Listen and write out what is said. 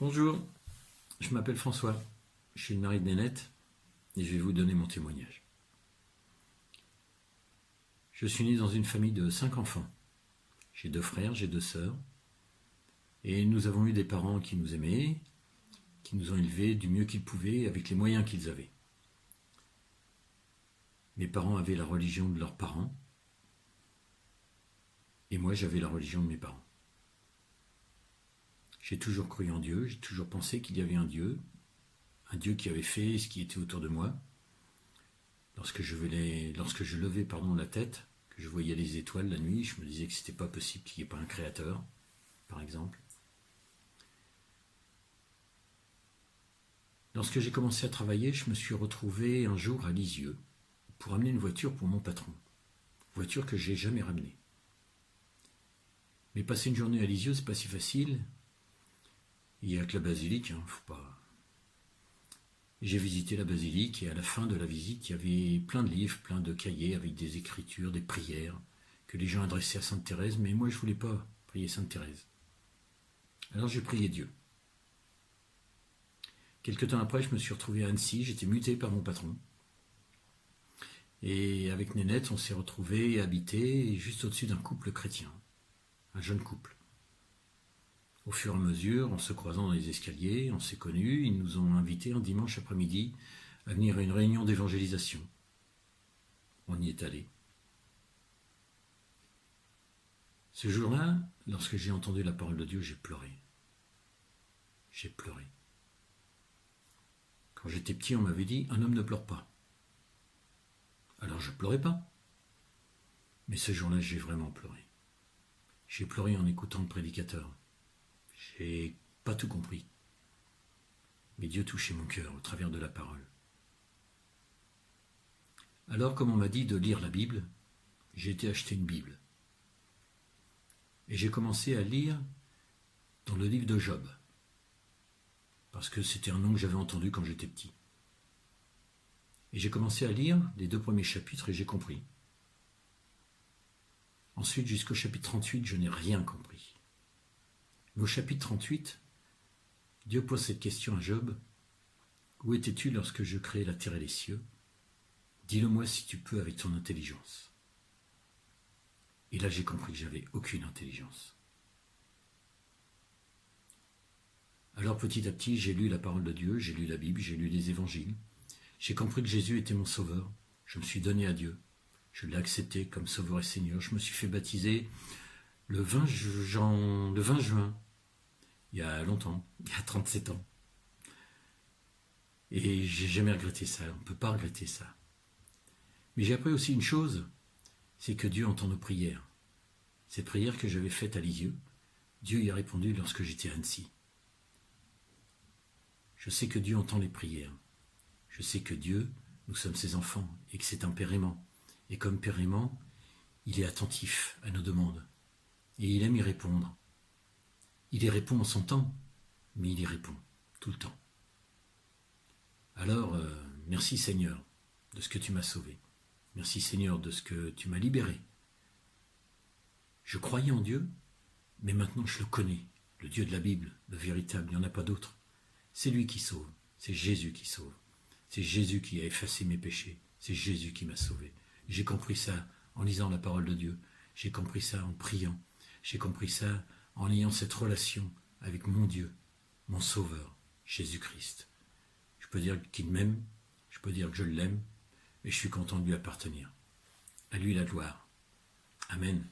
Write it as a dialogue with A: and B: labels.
A: Bonjour, je m'appelle François, je suis le mari de Nénette et je vais vous donner mon témoignage. Je suis né dans une famille de 5 enfants. J'ai 2 frères, j'ai 2 sœurs et nous avons eu des parents qui nous aimaient, qui nous ont élevés du mieux qu'ils pouvaient avec les moyens qu'ils avaient. Mes parents avaient la religion de leurs parents et moi j'avais la religion de mes parents. J'ai toujours cru en Dieu, j'ai toujours pensé qu'il y avait un Dieu qui avait fait ce qui était autour de moi. Lorsque je levais la tête, que je voyais les étoiles la nuit, je me disais que c'était pas possible qu'il n'y ait pas un créateur, par exemple. Lorsque j'ai commencé à travailler, je me suis retrouvé un jour à Lisieux pour amener une voiture pour mon patron. Voiture que j'ai jamais ramenée. Mais passer une journée à Lisieux, c'est pas si facile. Il n'y a que la basilique, faut pas. J'ai visité la basilique et à la fin de la visite, il y avait plein de livres, plein de cahiers avec des écritures, des prières que les gens adressaient à Sainte Thérèse, mais moi je voulais pas prier Sainte Thérèse. Alors j'ai prié Dieu. Quelque temps après, je me suis retrouvé à Annecy, j'étais muté par mon patron. Et avec Nénette, on s'est retrouvés et habités juste au-dessus d'un couple chrétien, un jeune couple. Au fur et à mesure, en se croisant dans les escaliers, on s'est connus, ils nous ont invités un dimanche après-midi à venir à une réunion d'évangélisation. On y est allé. Ce jour-là, lorsque j'ai entendu la parole de Dieu, j'ai pleuré. J'ai pleuré. Quand j'étais petit, on m'avait dit « un homme ne pleure pas ». Alors je pleurais pas. Mais ce jour-là, j'ai vraiment pleuré. J'ai pleuré en écoutant le prédicateur. J'ai pas tout compris. Mais Dieu touchait mon cœur au travers de la parole. Alors, comme on m'a dit de lire la Bible, j'ai été acheter une Bible. Et j'ai commencé à lire dans le livre de Job. Parce que c'était un nom que j'avais entendu quand j'étais petit. Et j'ai commencé à lire les 2 premiers chapitres et j'ai compris. Ensuite, jusqu'au chapitre 38, je n'ai rien compris. Mais au chapitre 38, Dieu pose cette question à Job. « Où étais-tu lorsque je créai la terre et les cieux? Dis-le-moi si tu peux avec ton intelligence. » Et là, j'ai compris que j'avais aucune intelligence. Alors petit à petit, j'ai lu la parole de Dieu, j'ai lu la Bible, j'ai lu les évangiles. J'ai compris que Jésus était mon sauveur. Je me suis donné à Dieu. Je l'ai accepté comme sauveur et Seigneur. Je me suis fait baptiser le 20 juin, il y a longtemps, il y a 37 ans. Et j'ai jamais regretté ça, on ne peut pas regretter ça. Mais j'ai appris aussi une chose, c'est que Dieu entend nos prières. Cette prière que j'avais faite à Lisieux, Dieu y a répondu lorsque j'étais à Annecy. Je sais que Dieu entend les prières. Je sais que Dieu, nous sommes ses enfants, et que c'est un père aimant. Et comme père aimant, il est attentif à nos demandes. Et il aime y répondre. Il y répond en son temps, mais il y répond tout le temps. Alors, merci Seigneur de ce que tu m'as sauvé. Merci Seigneur de ce que tu m'as libéré. Je croyais en Dieu, mais maintenant je le connais, le Dieu de la Bible, le véritable, il n'y en a pas d'autre. C'est lui qui sauve, c'est Jésus qui sauve. C'est Jésus qui a effacé mes péchés, c'est Jésus qui m'a sauvé. J'ai compris ça en lisant la parole de Dieu, j'ai compris ça en priant, j'ai compris ça en ayant cette relation avec mon Dieu, mon Sauveur, Jésus-Christ. Je peux dire qu'il m'aime, je peux dire que je l'aime, et je suis content de lui appartenir. À lui la gloire. Amen.